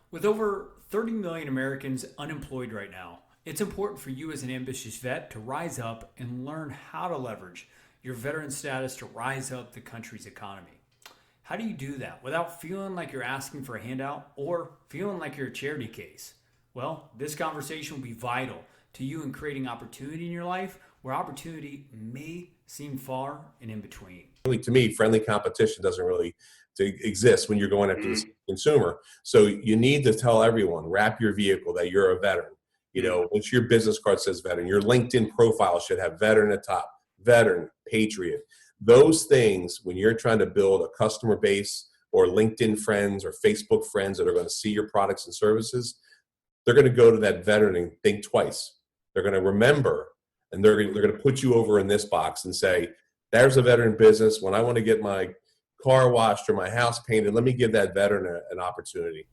With over 30 million Americans unemployed right now, it's important for you as an ambitious vet to rise up and learn how to leverage your veteran status to rise up the country's economy. How do you do that without feeling like you're asking for a handout or feeling like you're a charity case? Well, this conversation will be vital to you in creating opportunity in your life where opportunity may seem far and in between. Really, to me, friendly competition doesn't really exist when you're going after the consumer. So you need to tell everyone, wrap your vehicle that you're a veteran. Once your business card says veteran, your LinkedIn profile should have veteran at the top, veteran, patriot. Those things, when you're trying to build a customer base or LinkedIn friends or Facebook friends that are going to see your products and services, they're going to go to that veteran and think twice. They're going to remember, and they're going to put you over in this box and say, there's a veteran business. When I want to get my car washed or my house painted, let me give that veteran an opportunity.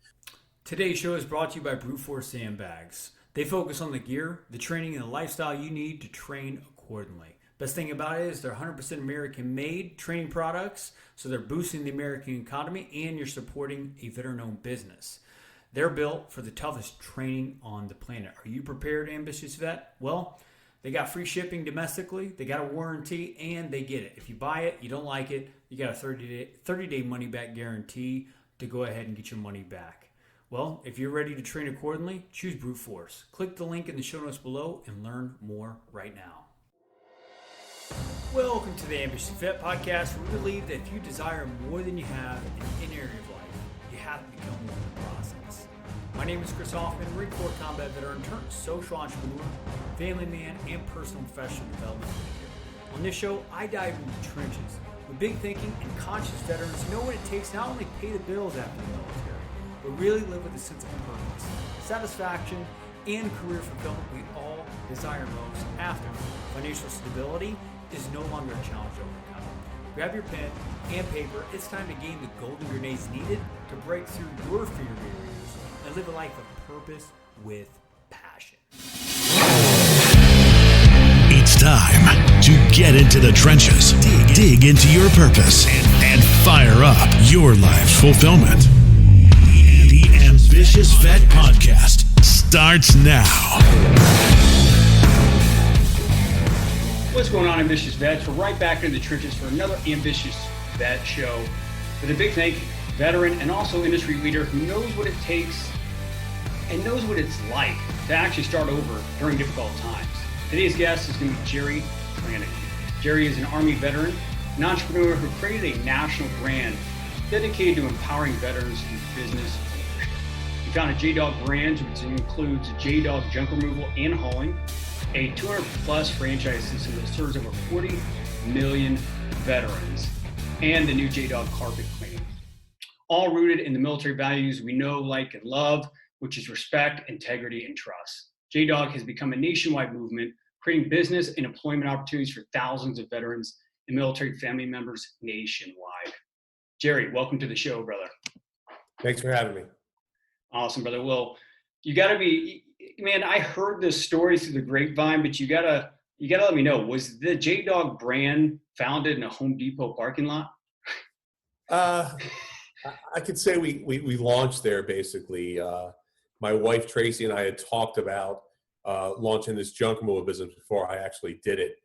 Today's show is brought to you by Brute Force Sandbags. They focus on the gear, the training, and the lifestyle you need to train accordingly. Best thing about it is they're 100% American-made training products, so they're boosting the American economy and you're supporting a veteran-owned business. They're built for the toughest training on the planet. Are you prepared, ambitious vet? Well, they got free shipping domestically, they got a warranty, and they get it. If you buy it, you don't like it, you got a 30-day money-back guarantee to go ahead and get your money back. Well, if you're ready to train accordingly, choose Brute Force. Click the link in the show notes below and learn more right now. Welcome to the Ambitious Vet Podcast, where we believe that if you desire more than you have in any area of life, you have to become more in the process. My name is Chris Hoffman, Marine Corps combat veteran turned social entrepreneur, family man, and personal and professional development leader. On this show, I dive into the trenches with big thinking and conscious veterans who know what it takes not only to pay the bills after the military, but really live with a sense of purpose, satisfaction, and career fulfillment we all desire most after financial stability is no longer a challenge to overcome. Grab your pen and paper. It's time to gain the golden grenades needed to break through your fear barriers and live a life of purpose with passion. It's time to get into the trenches, dig into your purpose, and fire up your life's fulfillment. The Ambitious Vet Podcast starts now. What's going on, ambitious vets? We're right back in the trenches for another ambitious vet show with a big thank you, veteran and also industry leader who knows what it takes and knows what it's like to actually start over during difficult times. Today's guest is going to be Jerry Flanagan. Jerry is an Army veteran, an entrepreneur who created a national brand dedicated to empowering veterans through business. He founded JDog Brands, which includes JDog junk removal and hauling, a 200-plus franchise system that serves over 40 million veterans, and the new JDog carpet cleaning. All rooted in the military values we know, like, and love, which is respect, integrity, and trust. JDog has become a nationwide movement, creating business and employment opportunities for thousands of veterans and military family members nationwide. Jerry, welcome to the show, brother. Thanks for having me. Awesome, brother. Well, you got to be, man, I heard this story through the grapevine, but you gotta let me know, was the JDog brand founded in a Home Depot parking lot? I could say we launched there basically. My wife Tracy and I had talked about launching this junk removal business before I actually did it.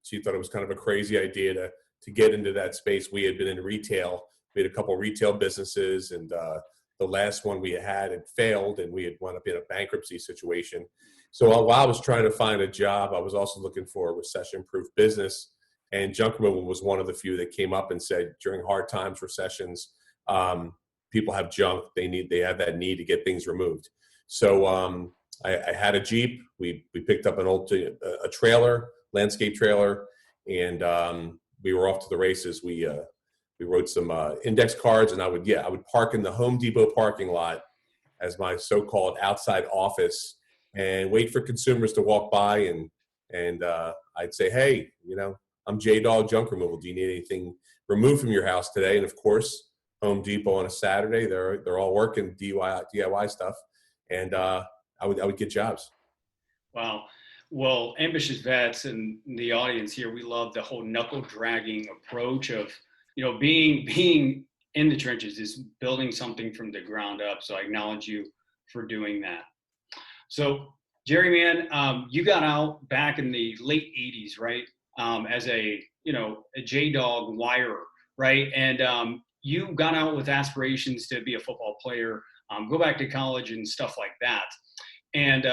She thought it was kind of a crazy idea to get into that space. We had been in retail. We had a couple of retail businesses, and the last one we had failed, and we had wound up in a bankruptcy situation. So while I was trying to find a job, I was also looking for a recession-proof business, and junk removal was one of the few that came up and said during hard times, recessions, people have junk. They have that need to get things removed. So I had a Jeep. We picked up a trailer, landscape trailer, and we were off to the races. We wrote some index cards, and I would park in the Home Depot parking lot as my so-called outside office and wait for consumers to walk by, and I'd say, hey, I'm JDog Junk Removal. Do you need anything removed from your house today? And of course, Home Depot on a Saturday, they're all working DIY stuff, and I would get jobs. Wow. Well, ambitious vets and the audience here, we love the whole knuckle dragging approach of, being in the trenches, is building something from the ground up. So I acknowledge you for doing that. So Jerry, man, you got out back in the late 80s, right? As a JDog wirer, right? And you got out with aspirations to be a football player, go back to college and stuff like that. And,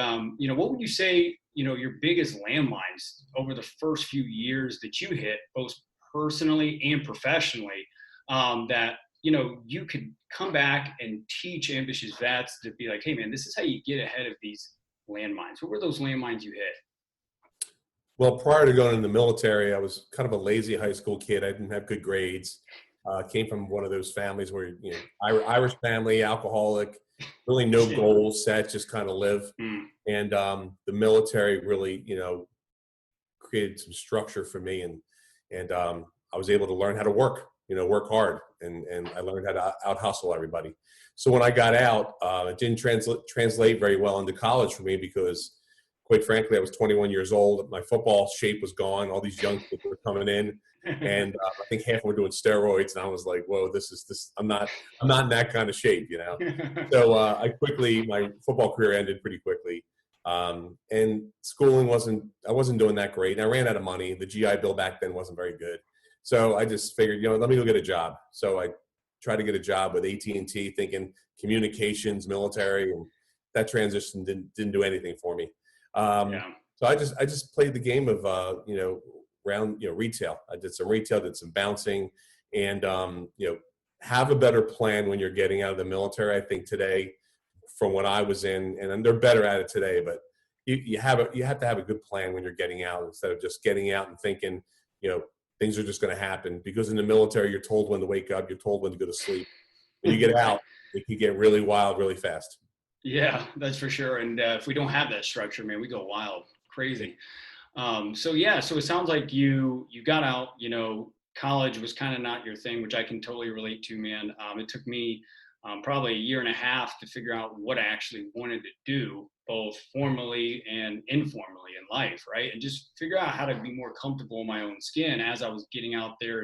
what would you say, your biggest landmines over the first few years that you hit, both personally and professionally, that, you could come back and teach ambitious vets to be like, hey, man, this is how you get ahead of these landmines. What were those landmines you hit? Well, prior to going in the military, I was kind of a lazy high school kid. I didn't have good grades. Came from one of those families where, Irish family, alcoholic, really no goals set, just kind of live. And the military really, created some structure for me. And I was able to learn how to work hard. And I learned how to out hustle everybody. So when I got out, it didn't translate very well into college for me because, quite frankly, I was 21 years old. My football shape was gone. All these young people were coming in, and I think half of them were doing steroids. And I was like, "Whoa, this! I'm not in that kind of shape, So my football career ended pretty quickly, and schooling I wasn't doing that great. And I ran out of money. The GI Bill back then wasn't very good, so I just figured, let me go get a job. So I tried to get a job with AT&T, thinking communications, military, and that transition didn't do anything for me. So I just played the game of retail. I did some retail, did some bouncing, and have a better plan when you're getting out of the military. I think today, from when I was in, and they're better at it today, but you have to have a good plan when you're getting out instead of just getting out and thinking things are just going to happen. Because in the military, you're told when to wake up, you're told when to go to sleep. When you get out, it can get really wild really fast. Yeah, that's for sure. And if we don't have that structure, man, we go wild, crazy. So it sounds like you got out, college was kind of not your thing, which I can totally relate to, man. It took me probably a year and a half to figure out what I actually wanted to do, both formally and informally in life, right? And just figure out how to be more comfortable in my own skin as I was getting out there,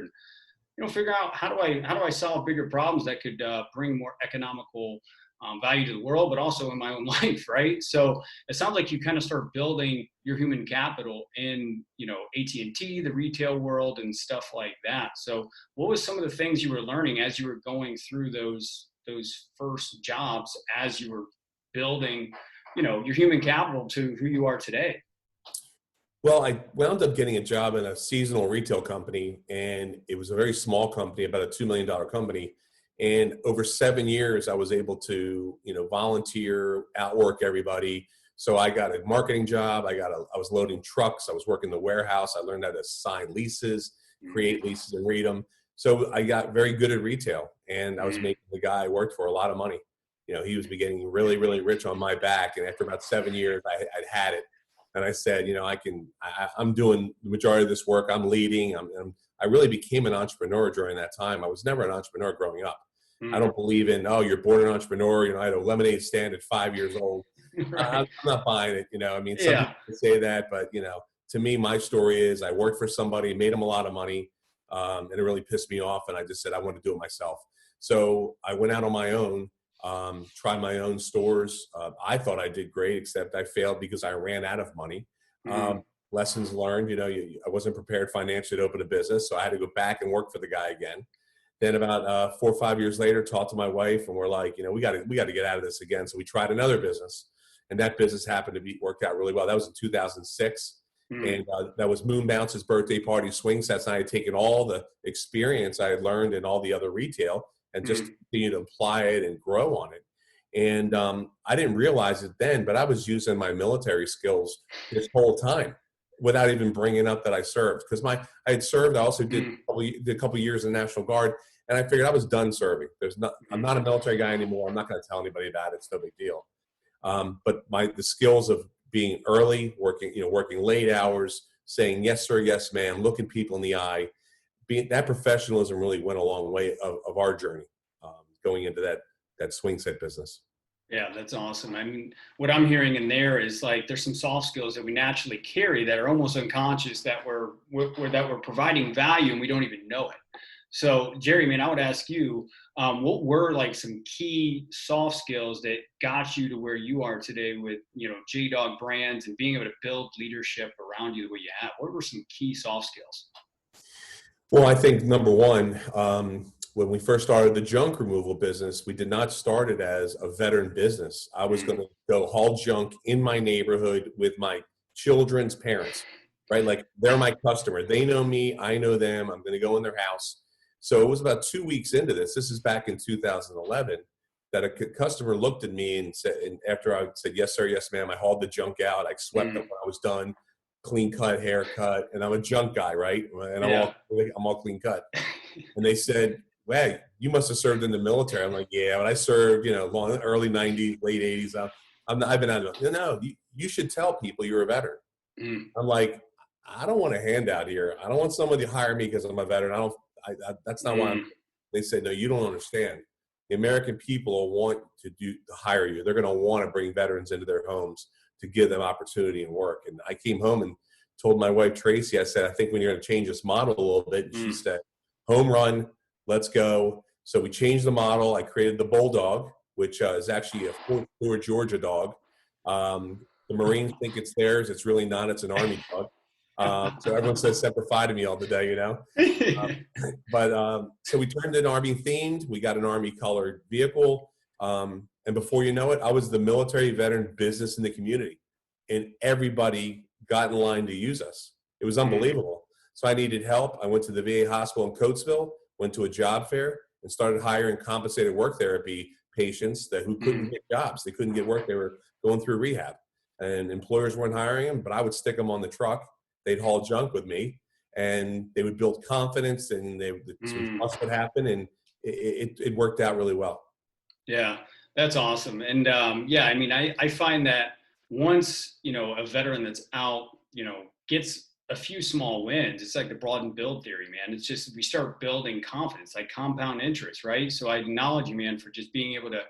and figure out how do I solve bigger problems that could bring more economical value to the world, but also in my own life, right? So it sounds like you kind of start building your human capital in, AT&T, the retail world, and stuff like that. So what was some of the things you were learning as you were going through those first jobs, as you were building, your human capital to who you are today? Well, I wound up getting a job in a seasonal retail company, and it was a very small company, about a $2 million company. And over 7 years, I was able to, volunteer, outwork everybody. So I got a marketing job. I was loading trucks. I was working the warehouse. I learned how to sign leases, create leases, and read them. So I got very good at retail, and I was making the guy I worked for a lot of money. He was getting really, really rich on my back. And after about 7 years, I'd had it. And I said, I'm doing the majority of this work. I'm leading. I really became an entrepreneur during that time. I was never an entrepreneur growing up. I don't believe in, you're born an entrepreneur. I had a lemonade stand at 5 years old. Right. I'm not buying it. Some people say that, but, to me, my story is I worked for somebody, made them a lot of money, and it really pissed me off. And I just said, I want to do it myself. So I went out on my own, tried my own stores. I thought I did great, except I failed because I ran out of money. Lessons learned, I wasn't prepared financially to open a business. So I had to go back and work for the guy again. Then about 4 or 5 years later, talked to my wife, and we're like, we got to get out of this again. So we tried another business, and that business happened to worked out really well. That was in 2006, and that was Moon Bounce's birthday party swing sets. And I had taken all the experience I had learned in all the other retail and just continue to apply it and grow on it. And I didn't realize it then, but I was using my military skills this whole time without even bringing up that I served. Because I had served. I also did a couple years in the National Guard. And I figured I was done serving. I'm not a military guy anymore. I'm not going to tell anybody about it. It's no big deal. But the skills of being early, working late hours, saying yes sir, yes ma'am, looking people in the eye, that professionalism really went a long way of our journey going into that swing set business. Yeah, that's awesome. I mean, what I'm hearing in there is like there's some soft skills that we naturally carry that are almost unconscious that we're providing value and we don't even know it. So, Jerry, man, I would ask you, what were like some key soft skills that got you to where you are today with, JDog brands and being able to build leadership around you the way you have? What were some key soft skills? Well, I think number one, when we first started the junk removal business, we did not start it as a veteran business. I was going to go haul junk in my neighborhood with my children's parents, right? Like they're my customer. They know me. I know them. I'm going to go in their house. So it was about 2 weeks into this. This is back in 2011 that a customer looked at me and said, and after I said, yes, sir, yes, ma'am, I hauled the junk out. I swept it when I was done. Clean cut, haircut, and I'm a junk guy, right? And I'm all clean cut. And they said, "Well, you must have served in the military." I'm like, "Yeah, but I served, early '90s, late '80s. I've been out of it." No, you should tell people you're a veteran. I'm like, I don't want a handout here. I don't want somebody to hire me because I'm a veteran. That's not why I'm. They said, "No, you don't understand. The American people will want to hire you. They're going to want to bring veterans into their homes to give them opportunity and work." And I came home and told my wife, Tracy, I said, "I think we need to change this model a little bit." And she said, "Home run, let's go." So we changed the model. I created the BullDog, which is actually a Fort Stewart, Georgia dog. The Marines think it's theirs. It's really not. It's an Army dog. So everyone says Semper Fi to me all the day, So we turned it Army themed. We got an Army colored vehicle. And before you know it, I was the military veteran business in the community. And everybody got in line to use us. It was unbelievable. So I needed help. I went to the VA hospital in Coatesville, went to a job fair, and started hiring compensated work therapy patients who couldn't get jobs. They couldn't get work. They were going through rehab. And employers weren't hiring them, but I would stick them on the truck. They'd haul junk with me. And they would build confidence, and trust would happen. And it worked out really well. Yeah, that's awesome. And I find that once, a veteran that's out, gets a few small wins, it's like the broaden build theory, man. It's just, we start building confidence, like compound interest, right? So I acknowledge you, man, for just being able to,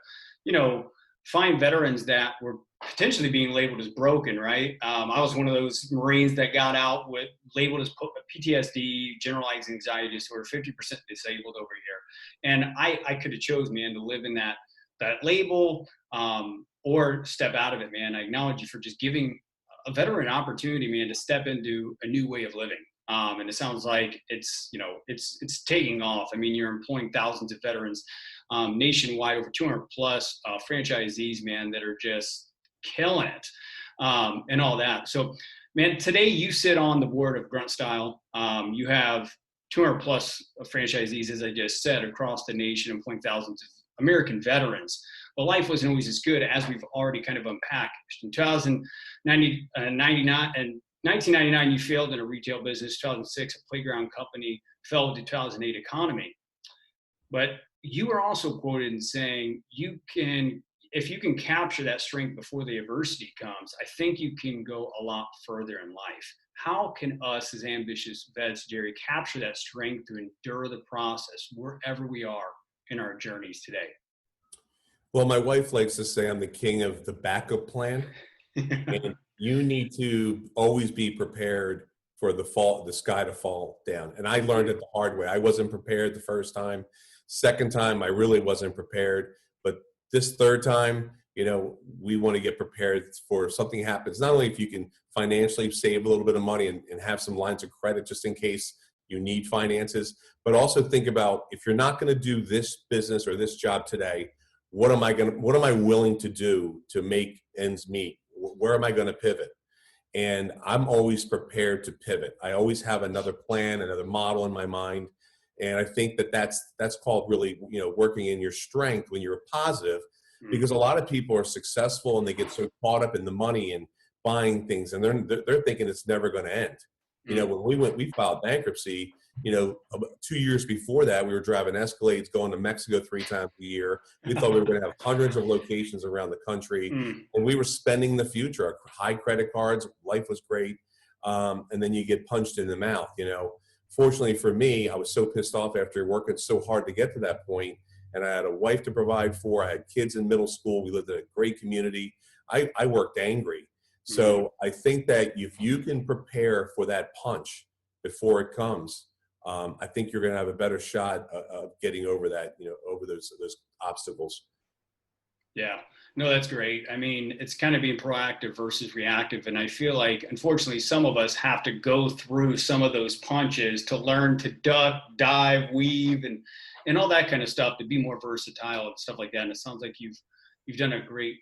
find veterans that were potentially being labeled as broken, right? I was one of those Marines that got out with labeled as PTSD, generalized anxiety disorder, 50% disabled over here. And I could have chose, man, to live in that label or step out of it, man. I acknowledge you for just giving a veteran an opportunity, man, to step into a new way of living. And it sounds like it's taking off. I mean, you're employing thousands of veterans nationwide, over 200 plus franchisees, man, that are just killing it and all that. So, man, today you sit on the board of Grunt Style. You have 200 plus franchisees, as I just said, across the nation, employing thousands of American veterans. But life wasn't always as good as we've already kind of unpacked. In 1999, you failed in a retail business. 2006, a playground company, fell with the 2008 economy. But you are also quoted in saying, if you can capture that strength before the adversity comes, I think you can go a lot further in life. How can us as ambitious vets, Jerry, capture that strength to endure the process wherever we are in our journeys today? Well, my wife likes to say I'm the king of the backup plan. And you need to always be prepared for the sky to fall down. And I learned it the hard way. I wasn't prepared the first time. Second time, I really wasn't prepared. But this third time, we want to get prepared for if something happens. Not only if you can financially save a little bit of money and have some lines of credit just in case you need finances, but also think about, if you're not going to do this business or this job today, what am I willing to do to make ends meet? Where am I going to pivot? And I'm always prepared to pivot. I always have another plan, another model in my mind. And I think that's called really, working in your strength when you're positive, because a lot of people are successful and they get so caught up in the money and buying things, and they're thinking it's never going to end. When we filed bankruptcy, 2 years before that, we were driving Escalades, going to Mexico 3 times a year. We thought we were going to have hundreds of locations around the country, and we were spending the future. Our high credit cards, life was great, and then you get punched in the mouth. Fortunately for me, I was so pissed off after working so hard to get to that point, and I had a wife to provide for. I had kids in middle school. We lived in a great community. I worked angry. So I think that if you can prepare for that punch before it comes, I think you're going to have a better shot of getting over that, over those obstacles. Yeah, no, that's great. I mean, it's kind of being proactive versus reactive. And I feel like, unfortunately, some of us have to go through some of those punches to learn to duck, dive, weave, and all that kind of stuff to be more versatile and stuff like that. And it sounds like you've done a great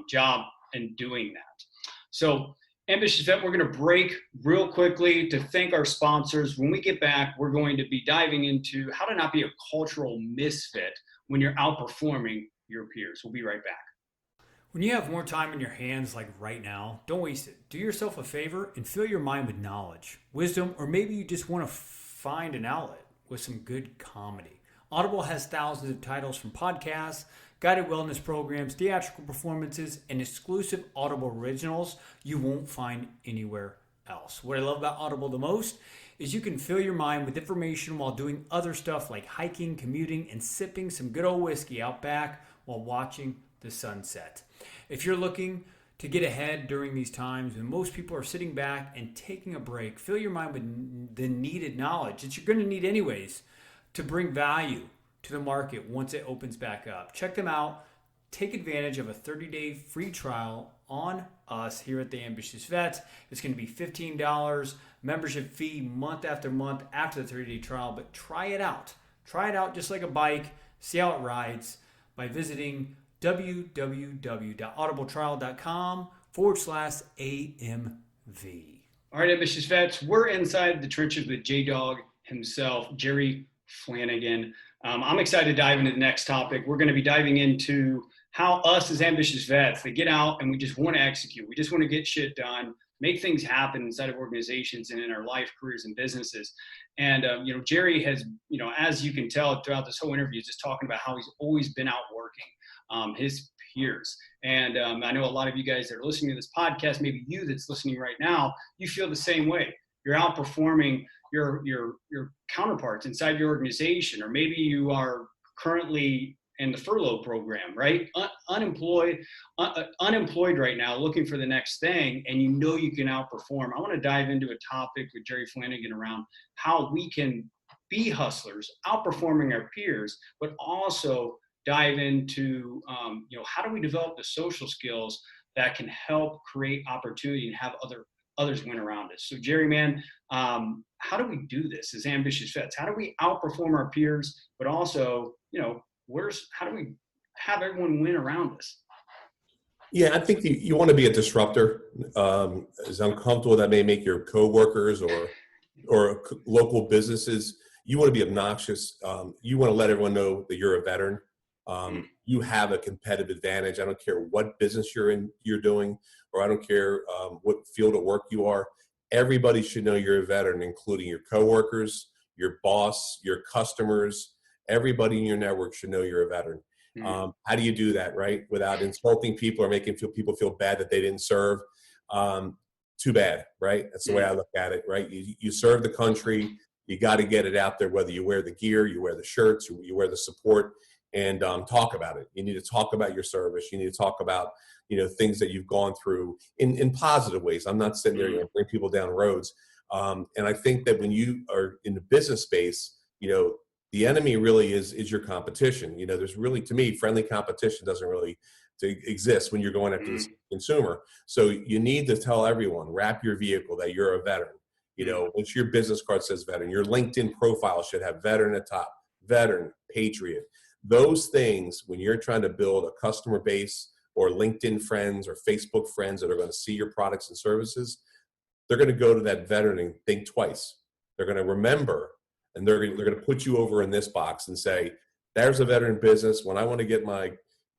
job in doing that. So, Ambitious Vet, we're going to break real quickly to thank our sponsors. When we get back, we're going to be diving into how to not be a cultural misfit when you're outperforming your peers. We'll be right back. When you have more time in your hands like right now, don't waste it. Do yourself a favor and fill your mind with knowledge, wisdom, or maybe you just want to find an outlet with some good comedy. Audible has thousands of titles from podcasts, guided wellness programs, theatrical performances, and exclusive Audible originals you won't find anywhere else. What I love about Audible the most is you can fill your mind with information while doing other stuff like hiking, commuting, and sipping some good old whiskey out back while watching the sunset. If you're looking to get ahead during these times when most people are sitting back and taking a break, fill your mind with the needed knowledge that you're going to need anyways to bring value to the market once it opens back up. Check them out. Take advantage of a 30-day free trial on us here at the Ambitious Vets. It's going to be $15 membership fee month after month after the 30-day trial, but try it out. Try it out just like a bike. See how it rides by visiting www.audibletrial.com/AMV. All right, Ambitious Vets, we're inside the trenches with JDog himself, Jerry Flanagan. I'm excited to dive into the next topic. We're going to be diving into how us as Ambitious Vets, they get out and we just want to execute. We just want to get shit done, make things happen inside of organizations and in our life, careers, and businesses. And, Jerry has, as you can tell throughout this whole interview, just talking about how he's always been out working his peers. And I know a lot of you guys that are listening to this podcast, maybe you that's listening right now, you feel the same way. You're outperforming your counterparts inside your organization, or maybe you are currently in the furlough program, right? Unemployed right now, looking for the next thing, and you can outperform. I want to dive into a topic with Jerry Flanagan around how we can be hustlers, outperforming our peers, but also dive into, how do we develop the social skills that can help create opportunity and have others win around us. So Jerry, man, how do we do this as Ambitious Vets? How do we outperform our peers, but also, how do we have everyone win around us? Yeah, I think you want to be a disruptor. As uncomfortable that may make your coworkers or local businesses, you want to be obnoxious. You want to let everyone know that you're a veteran. You have a competitive advantage. I don't care what business you're doing, or I don't care what field of work you are. Everybody should know you're a veteran, including your coworkers, your boss, your customers. Everybody in your network should know you're a veteran. How do you do that, right? Without insulting people or making people feel bad that they didn't serve. Too bad, right? That's the way I look at it, right? You serve the country. You got to get it out there, whether you wear the gear, you wear the shirts, you wear the support, and talk about it. You need to talk about your service. You need to talk about, things that you've gone through in positive ways. I'm not sitting there, bring people down roads. And I think that when you are in the business space, the enemy really is your competition. There's really, to me, friendly competition doesn't really exist when you're going after the consumer. So you need to tell everyone, wrap your vehicle that you're a veteran. Once your business card says veteran, your LinkedIn profile should have veteran at top, veteran, patriot. Those things, when you're trying to build a customer base or LinkedIn friends or Facebook friends that are going to see your products and services, they're going to go to that veteran and think twice. They're going to remember, and they're going to put you over in this box and say, there's a veteran business. When I want to get my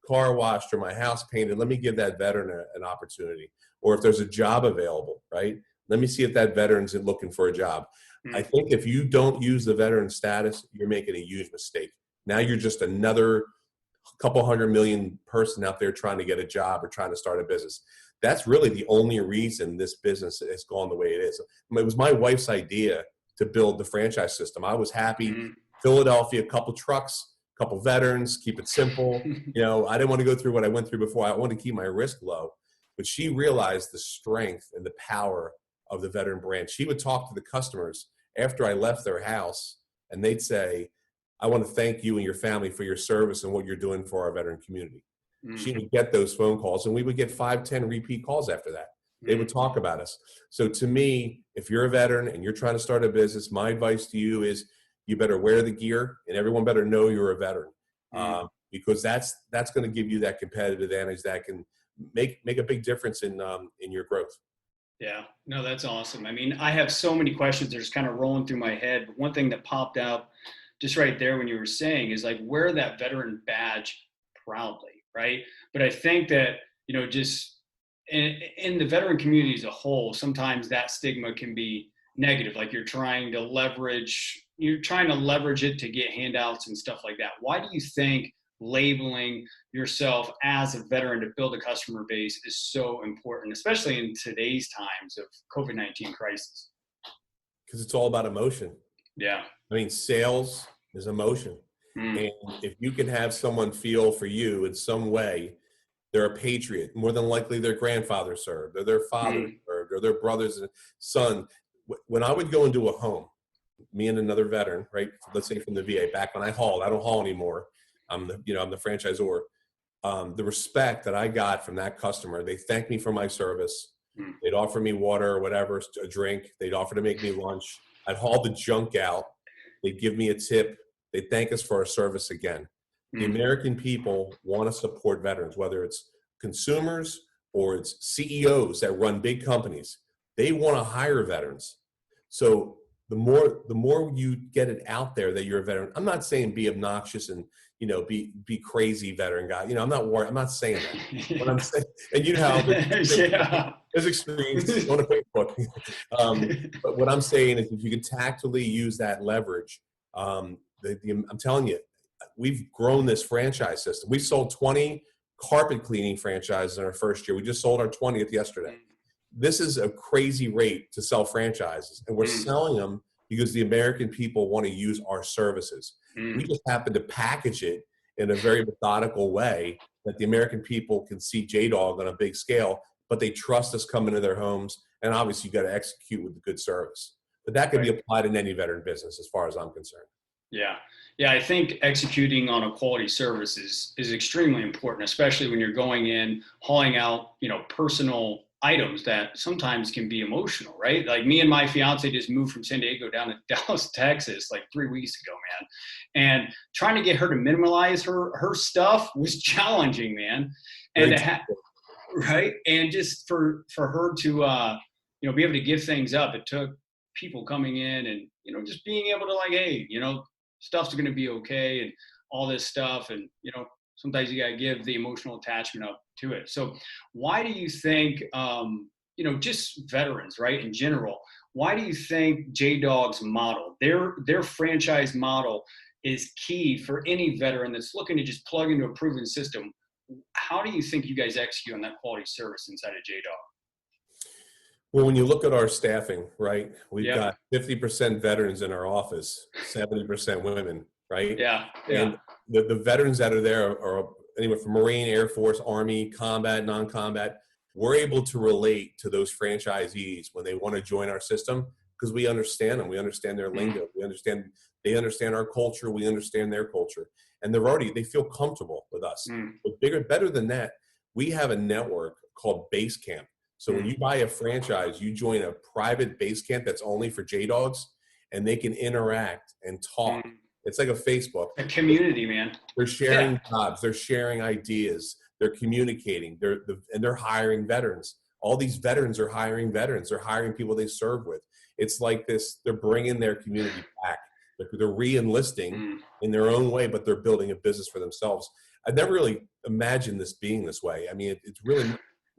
car washed or my house painted, let me give that veteran an opportunity. Or if there's a job available, right? Let me see if that veteran's looking for a job. I think if you don't use the veteran status, you're making a huge mistake. Now you're just another couple 100 million person out there trying to get a job or trying to start a business. That's really the only reason this business has gone the way it is. It was my wife's idea to build the franchise system. I was happy. Philadelphia, a couple trucks, a couple veterans, keep it simple. I didn't want to go through what I went through before. I wanted to keep my risk low. But she realized the strength and the power of the veteran brand. She would talk to the customers after I left their house, and they'd say, I want to thank you and your family for your service and what you're doing for our veteran community. She would get those phone calls, and we would get 5, 10 repeat calls after that. They would talk about us. So to me, if you're a veteran and you're trying to start a business, my advice to you is you better wear the gear, and everyone better know you're a veteran, because that's going to give you that competitive advantage that can make a big difference in your growth. Yeah, no, that's awesome. I mean, I have so many questions that are just kind of rolling through my head. But one thing that popped out just right there when you were saying is like, wear that veteran badge proudly, right? But I think that, just in the veteran community as a whole, sometimes that stigma can be negative. Like you're trying to leverage it to get handouts and stuff like that. Why do you think labeling yourself as a veteran to build a customer base is so important, especially in today's times of COVID-19 crisis? Because it's all about emotion. Yeah. I mean, sales is emotion. And if you can have someone feel for you in some way, they're a patriot, more than likely their grandfather served, or their father served, or their brother's and son. When I would go into a home, me and another veteran, right? Let's say from the VA, back when I don't haul anymore. I'm the franchisor. The respect that I got from that customer, they thanked me for my service. They'd offer me water or whatever, a drink. They'd offer to make me lunch. I'd haul the junk out. They'd give me a tip. They'd thank us for our service again. The American people want to support veterans, whether it's consumers or it's CEOs that run big companies. They want to hire veterans. So the more you get it out there that you're a veteran, I'm not saying be obnoxious and be crazy veteran guy. I'm not worried. I'm not saying that. What I'm saying, and how there's extremes on a Facebook. But what I'm saying is, if you can tactfully use that leverage, I'm telling you, we've grown this franchise system. We sold 20 carpet cleaning franchises in our first year. We just sold our 20th yesterday. This is a crazy rate to sell franchises, and we're selling them because the American people want to use our services. We just happen to package it in a very methodical way that the American people can see JDog on a big scale, but they trust us coming to their homes. And obviously you got to execute with the good service, but that could be applied in any veteran business as far as I'm concerned. Yeah. Yeah. I think executing on a quality service is extremely important, especially when you're going in, hauling out, personal items that sometimes can be emotional, right? Like me and my fiance just moved from San Diego down to Dallas, Texas, like 3 weeks ago, man. And trying to get her to minimalize her stuff was challenging, man. And right. And just for her to, be able to give things up, it took people coming in and, just being able to like, hey, stuff's going to be okay and all this stuff. And, sometimes you got to give the emotional attachment up to it. So why do you think, just veterans, right, in general, why do you think JDog's model, their franchise model is key for any veteran that's looking to just plug into a proven system? How do you think you guys execute on that quality service inside of JDog? Well, when you look at our staffing, right, we've got 50% veterans in our office, 70% women, right? Yeah. And the veterans that are there are anywhere from Marine, Air Force, Army, combat, non-combat. We're able to relate to those franchisees when they want to join our system because we understand them. We understand their lingo. They understand our culture. We understand their culture. And they feel comfortable with us. But better than that, we have a network called Base Camp. So when you buy a franchise, you join a private base camp that's only for JDogs, and they can interact and talk. It's like a Facebook. A community, man. They're sharing jobs. They're sharing ideas. They're communicating. They're hiring veterans. All these veterans are hiring veterans. They're hiring people they serve with. It's like this. They're bringing their community back. They're re-enlisting in their own way, but they're building a business for themselves. I've never really imagined this being this way. I mean, it's really.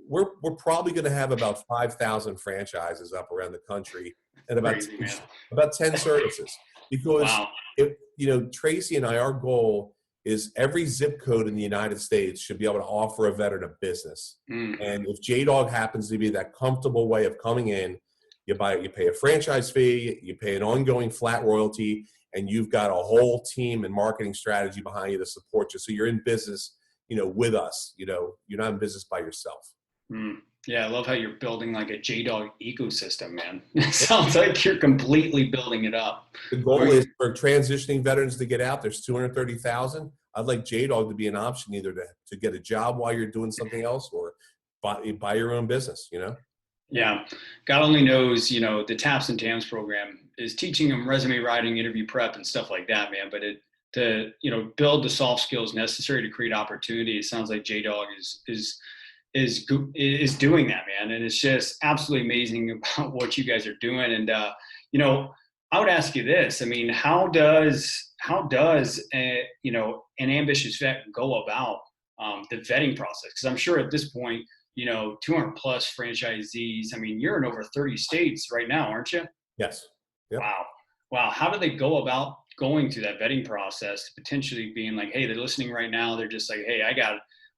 We're probably going to have about 5,000 franchises up around the country and about 10 services because Tracy and I, our goal is every zip code in the United States should be able to offer a veteran a business. And if JDog happens to be that comfortable way of coming in, you pay a franchise fee, you pay an ongoing flat royalty, and you've got a whole team and marketing strategy behind you to support you. So you're in business, with us, you're not in business by yourself. Yeah, I love how you're building like a JDog ecosystem, man. It sounds like you're completely building it up. The goal is for transitioning veterans to get out. There's 230,000. I'd like JDog to be an option, either to get a job while you're doing something else, or buy your own business, you know? Yeah, God only knows, the TAPS and TAMS program is teaching them resume writing, interview prep, and stuff like that, man. But to build the soft skills necessary to create opportunity, it sounds like JDog is doing that, man. And it's just absolutely amazing about what you guys are doing. And I would ask you this. I mean, how does an ambitious vet go about the vetting process? Because I'm sure at this point, 200 plus franchisees. I mean, you're in over 30 states right now, aren't you? Yes. Yep. Wow. How do they go about going through that vetting process, potentially being like, hey, they're listening right now. They're just like, hey,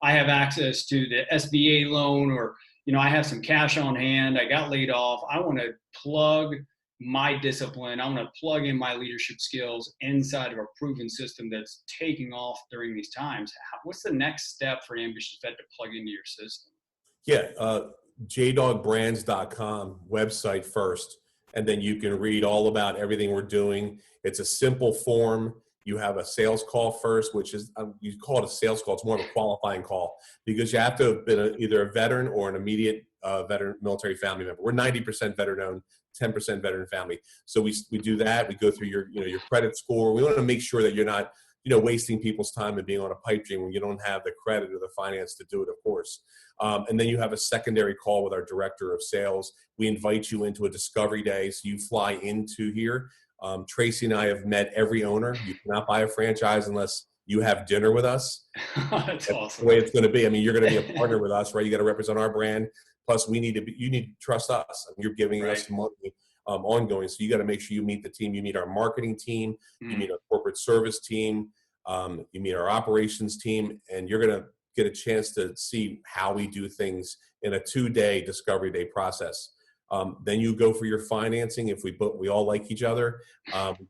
I have access to the SBA loan, or, I have some cash on hand. I got laid off. I want to plug my discipline. I want to plug in my leadership skills inside of a proven system that's taking off during these times. What's the next step for an ambitious vet to plug into your system? Yeah. JDogBrands.com website first, and then you can read all about everything we're doing. It's a simple form. You have a sales call first, which is, you call it a sales call. It's more of a qualifying call, because you have to have been either a veteran or an immediate veteran military family member. We're 90% veteran owned, 10% veteran family. So we do that. We go through your credit score. We want to make sure that you're not, wasting people's time and being on a pipe dream when you don't have the credit or the finance to do it, of course. And then you have a secondary call with our director of sales. We invite you into a discovery day. So you fly into here. Tracy and I have met every owner. You cannot buy a franchise unless you have dinner with us. That's awesome. The way it's going to be. I mean, you're going to be a partner with us, right? You got to represent our brand. Plus, you need to trust us. I mean, you're giving us money ongoing. So you got to make sure you meet the team. You meet our marketing team. You meet our corporate service team. You meet our operations team, and you're going to get a chance to see how we do things in a 2-day discovery day process. Then you go for your financing. If we all like each other,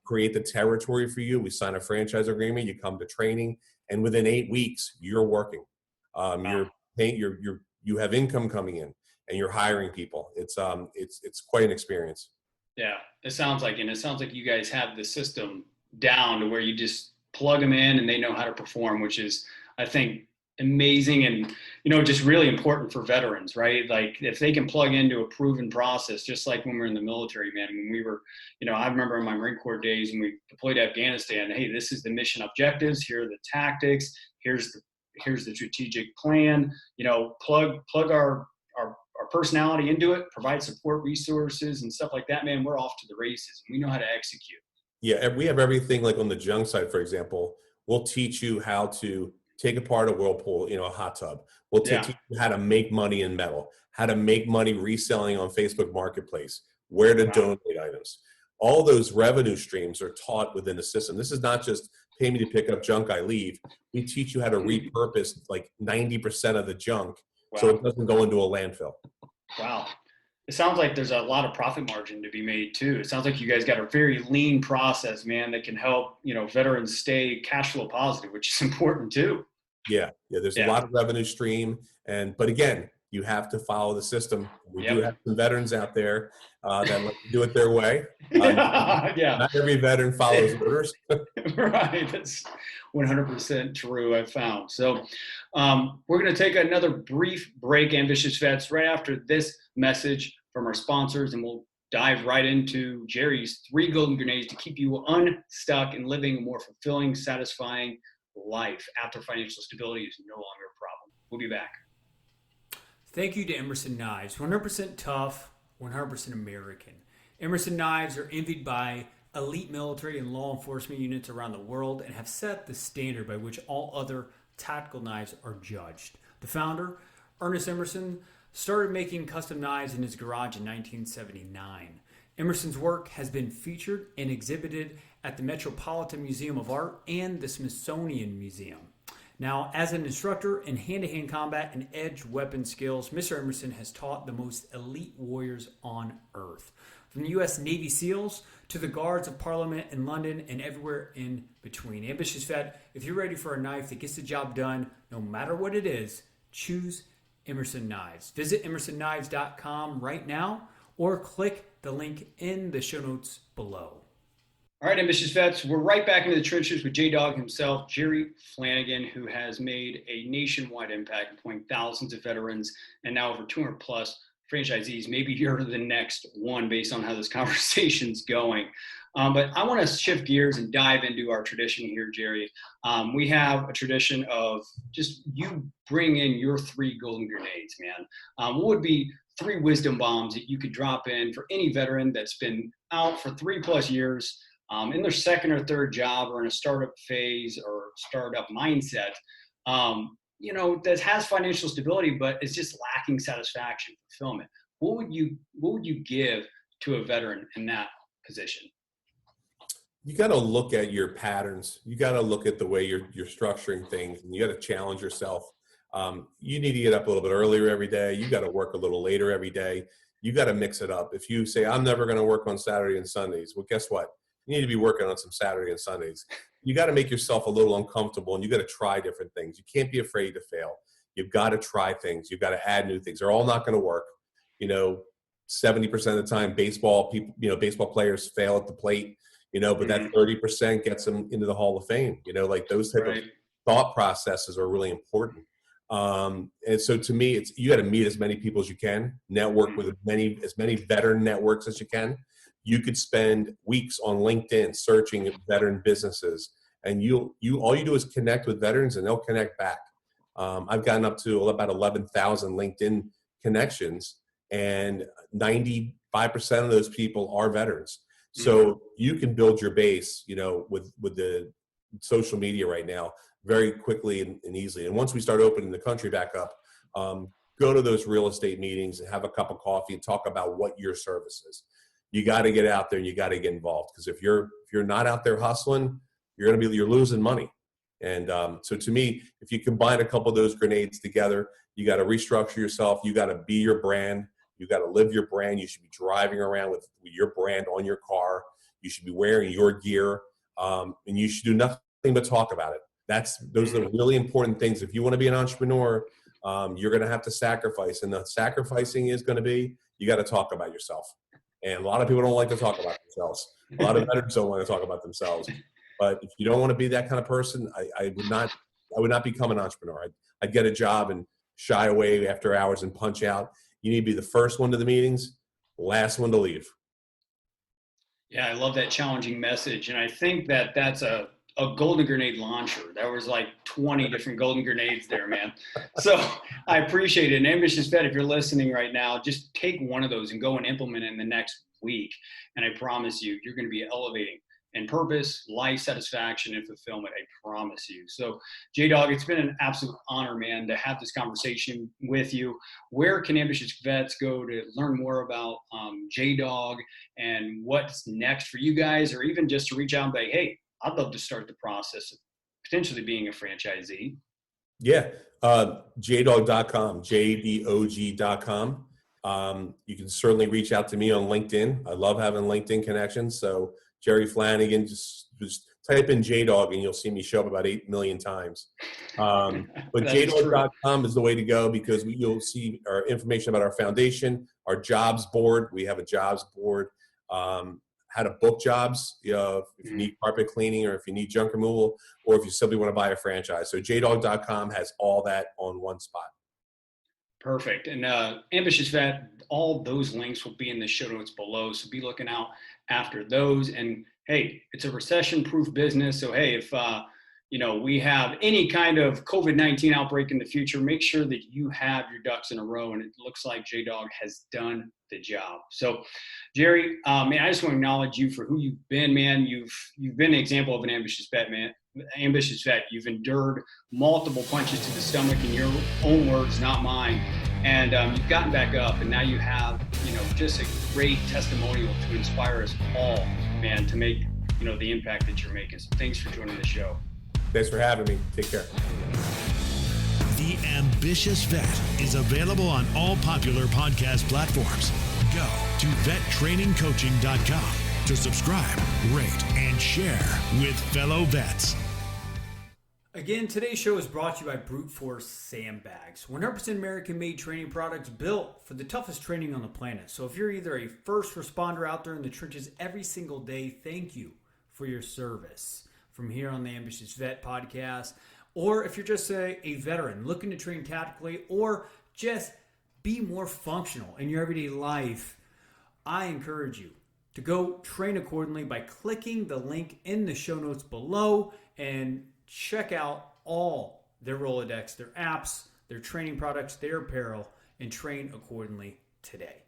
create the territory for you. We sign a franchise agreement. You come to training, and within 8 weeks, you're working. You're paying. You have income coming in, and you're hiring people. It's quite an experience. Yeah, it sounds like you guys have the system down to where you just plug them in and they know how to perform, which is, I think, amazing and, just really important for veterans, right? Like if they can plug into a proven process, just like when we were in the military, man, when we were, I remember in my Marine Corps days when we deployed to Afghanistan, hey, this is the mission objectives. Here are the tactics. Here's the strategic plan, plug our personality into it, provide support resources and stuff like that, man. We're off to the races. We know how to execute. Yeah, we have everything. Like on the junk side, for example, we'll teach you how to take apart a Whirlpool, a hot tub. We'll teach you how to make money in metal, how to make money reselling on Facebook Marketplace, where to donate items. All those revenue streams are taught within the system. This is not just pay me to pick up junk, I leave. We teach you how to repurpose like 90% of the junk so it doesn't go into a landfill. Wow. It sounds like there's a lot of profit margin to be made too. It sounds like you guys got a very lean process, man, that can help, veterans stay cash flow positive, which is important too. Yeah. There's a lot of revenue stream. But again, you have to follow the system. We do have some veterans out there that like to do it their way. Not every veteran follows orders. Right. That's 100% true, I've found. So we're going to take another brief break, Ambitious Vets, right after this message from our sponsors, and we'll dive right into Jerry's 3 golden grenades to keep you unstuck and living a more fulfilling, satisfying life after financial stability is no longer a problem. We'll be back. Thank you to Emerson Knives. 100% tough, 100% American. Emerson Knives are envied by elite military and law enforcement units around the world and have set the standard by which all other tactical knives are judged. The founder, Ernest Emerson, started making custom knives in his garage in 1979. Emerson's work has been featured and exhibited at the Metropolitan Museum of Art and the Smithsonian Museum. Now, as an instructor in hand-to-hand combat and edge weapon skills, Mr. Emerson has taught the most elite warriors on earth. From the U.S. Navy SEALs to the Guards of Parliament in London and everywhere in between. Ambitious Vet, if you're ready for a knife that gets the job done, no matter what it is, choose Emerson Knives. Visit emersonKnives.com right now or click the link in the show notes below. All right, ambitious vets, we're right back into the trenches with JDog himself, Jerry Flanagan, who has made a nationwide impact, employing thousands of veterans and now over 200 plus franchisees. Maybe you're the next one based on how this conversation's going. But I want to shift gears and dive into our tradition here, Jerry. We have a tradition of just you bring in your 3 golden grenades, man. What would be 3 wisdom bombs that you could drop in for any veteran that's been out for 3+ years in their second or third job or in a startup phase or startup mindset, that has financial stability, but is just lacking satisfaction, fulfillment? What would you give to a veteran in that position? You got to look at your patterns. You got to look at the way you're structuring things, and you got to challenge yourself. You need to get up a little bit earlier every day. You got to work a little later every day. You got to mix it up. If you say, I'm never going to work on Saturday and Sundays, well, guess what? You need to be working on some Saturday and Sundays. You got to make yourself a little uncomfortable, and you got to try different things. You can't be afraid to fail. You've got to try things. You've got to add new things. They're all not going to work. 70% of the time, baseball players fail at the plate. But that 30% gets them into the Hall of Fame. Those type of thought processes are really important. And so to me, you got to meet as many people as you can, network with as many veteran networks as you can. You could spend weeks on LinkedIn searching veteran businesses, and all you do is connect with veterans, and they'll connect back. I've gotten up to about 11,000 LinkedIn connections, and 95% of those people are veterans. So you can build your base, with the social media right now very quickly and easily. And once we start opening the country back up, go to those real estate meetings and have a cup of coffee and talk about what your service is. You got to get out there and you got to get involved, because if you're not out there hustling, you're losing money. And so to me, if you combine a couple of those grenades together, you got to restructure yourself. You got to be your brand. You got to live your brand. You should be driving around with your brand on your car. You should be wearing your gear, and you should do nothing but talk about it. Those are the really important things. If you want to be an entrepreneur, you're going to have to sacrifice, and the sacrificing is going to be, you got to talk about yourself. And a lot of people don't like to talk about themselves. A lot of veterans don't want to talk about themselves. But if you don't want to be that kind of person, I would not become an entrepreneur. I'd get a job and shy away after hours and punch out. You need to be the first one to the meetings, last one to leave. Yeah, I love that challenging message. And I think that's a golden grenade launcher. There was like 20 different golden grenades there, man. So I appreciate it. And ambitious vet, if you're listening right now, just take one of those and go and implement it in the next week. And I promise you're going to be elevating in purpose, life satisfaction, and fulfillment. I promise you. So JDog, it's been an absolute honor, man, to have this conversation with you. Where can ambitious vets go to learn more about JDog and what's next for you guys, or even just to reach out and be like, hey, I'd love to start the process of potentially being a franchisee? Yeah. JDog.com, JDOG.com. You can certainly reach out to me on LinkedIn. I love having LinkedIn connections. So Jerry Flanagan, just type in JDog and you'll see me show up about 8 million times. But JDog.com is the way to go, because you'll see our information about our foundation, our jobs board. We have a jobs board. How to book jobs, if you need carpet cleaning, or if you need junk removal, or if you simply want to buy a franchise. So JDog.com has all that on one spot. Perfect. And ambitious vet, all those links will be in the show notes below. So be looking out after those. And hey, it's a recession-proof business. So hey, if we have any kind of COVID-19 outbreak in the future, make sure that you have your ducks in a row. And it looks like JDog has done the job. So Jerry, man, I just want to acknowledge you for who you've been, man. You've been an example of an ambitious vet, man. Ambitious vet. You've endured multiple punches to the stomach, in your own words, not mine. And you've gotten back up, and now you have, just a great testimonial to inspire us all, man, to make, the impact that you're making. So thanks for joining the show. Thanks for having me. Take care. The Ambitious Vet is available on all popular podcast platforms. Go to vettrainingcoaching.com to subscribe, rate, and share with fellow vets. Again, today's show is brought to you by Brute Force Sandbags, 100% American-made training products built for the toughest training on the planet. So if you're either a first responder out there in the trenches every single day, thank you for your service from here on the Ambitious Vet podcast. Or if you're just a veteran looking to train tactically or just be more functional in your everyday life, I encourage you to go train accordingly by clicking the link in the show notes below and check out all their Rolodex, their apps, their training products, their apparel, and train accordingly today.